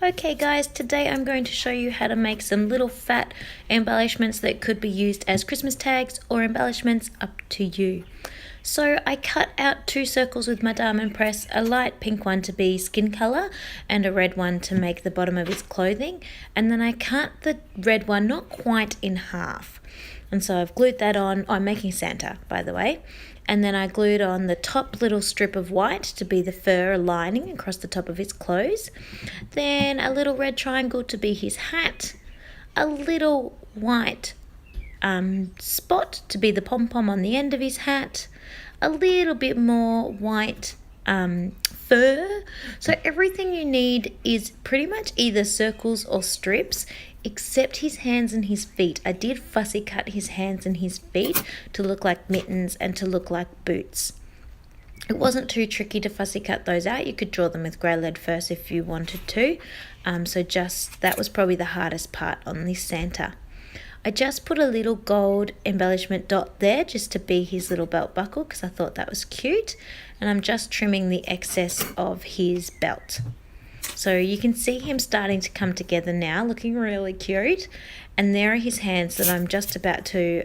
Okay guys, today I'm going to show you how to make some little fat embellishments that could be used as Christmas tags or embellishments, up to you. So I cut out 2 circles with my diamond press, a light pink one to be skin colour and a red one to make the bottom of his clothing, and then I cut the red one not quite in half. And so I've glued that on. I'm making Santa, by the way. And then I glued on the top little strip of white to be the fur lining across the top of his clothes. Then a little red triangle to be his hat. A little white spot to be the pom-pom on the end of his hat. A little bit more white fur. So everything you need is pretty much either circles or strips, except his hands and his feet. I did fussy cut his hands and his feet to look like mittens and to look like boots. It wasn't too tricky to fussy cut those out. You could draw them with grey lead first if you wanted to. That was probably the hardest part on this Santa. I just put a little gold embellishment dot there just to be his little belt buckle because I thought that was cute. And I'm just trimming the excess of his belt. So you can see him starting to come together now, looking really cute. And there are his hands that I'm just about to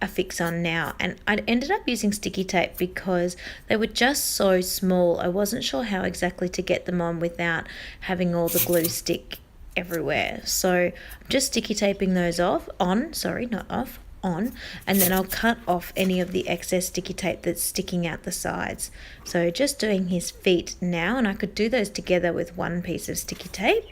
affix on now. And I ended up using sticky tape because they were just so small. I wasn't sure how exactly to get them on without having all the glue stick everywhere. So I'm just sticky taping those on, and then I'll cut off any of the excess sticky tape that's sticking out the sides. So just doing his feet now, and I could do those together with one piece of sticky tape.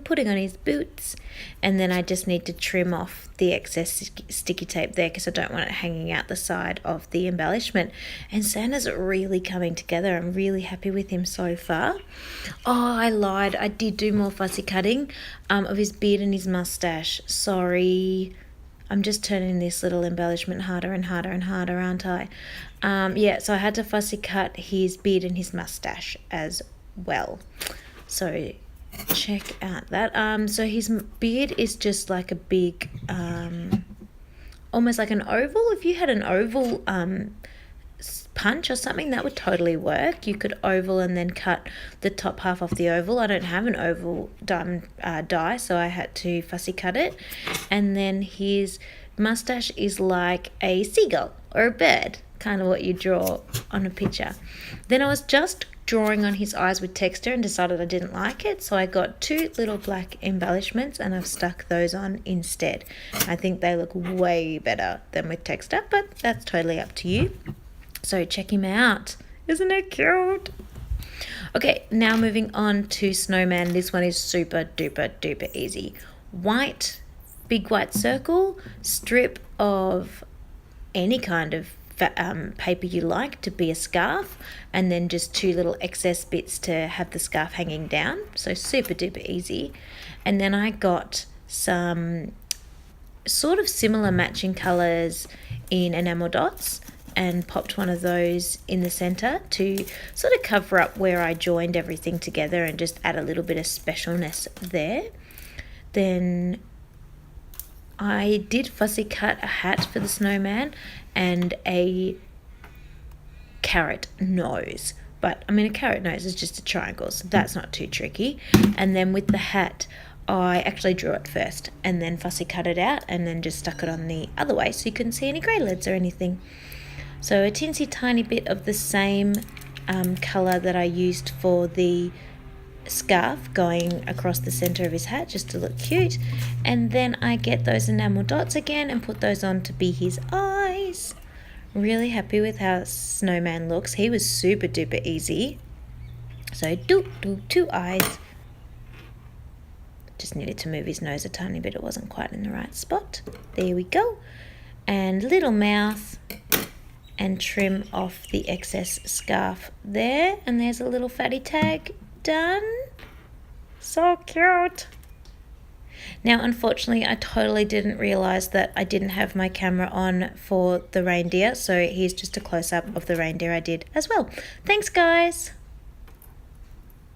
Putting on his boots, and then I just need to trim off the excess sticky tape there because I don't want it hanging out the side of the embellishment. And Santa's really coming together. I'm really happy with him so far. Oh, I lied. I did do more fussy cutting of his beard and his mustache. Sorry. I'm just turning this little embellishment harder and harder and harder, aren't I? Yeah, so I had to fussy cut his beard and his mustache as well. So check out that. So his beard is just like a big, almost like an oval. If you had an oval punch or something, that would totally work. You could oval and then cut the top half off the oval. I don't have an oval diamond die, so I had to fussy cut it. And then his mustache is like a seagull or a bird, kind of what you draw on a picture. Then I was just drawing on his eyes with texture and decided I didn't like it, so I got 2 little black embellishments and I've stuck those on instead. I think they look way better than with texture, but that's totally up to you. So check him out. Isn't it cute? Okay, now moving on to Snowman. This one is super duper duper easy. White, big white circle, strip of any kind of paper you like to be a scarf, and then just 2 little excess bits to have the scarf hanging down. So super duper easy. And then I got some sort of similar matching colors in enamel dots and popped one of those in the center to sort of cover up where I joined everything together and just add a little bit of specialness there. Then I did fussy cut a hat for the snowman and a carrot nose. But I mean, a carrot nose is just a triangle, so that's not too tricky. And then with the hat, I actually drew it first and then fussy cut it out and then just stuck it on the other way so you couldn't see any grey leads or anything. So a teensy tiny bit of the same colour that I used for the scarf going across the center of his hat just to look cute. And then I get those enamel dots again and put those on to be his eyes. Really happy with how Snowman looks. He was super duper easy. So 2 eyes. Just needed to move his nose a tiny bit. It wasn't quite in the right spot. There we go. And little mouth, and trim off the excess scarf there. And there's a little fatty tag. Done. So cute. Now, unfortunately, I totally didn't realize that I didn't have my camera on for the reindeer, so here's just a close-up of the reindeer I did as well. Thanks, guys.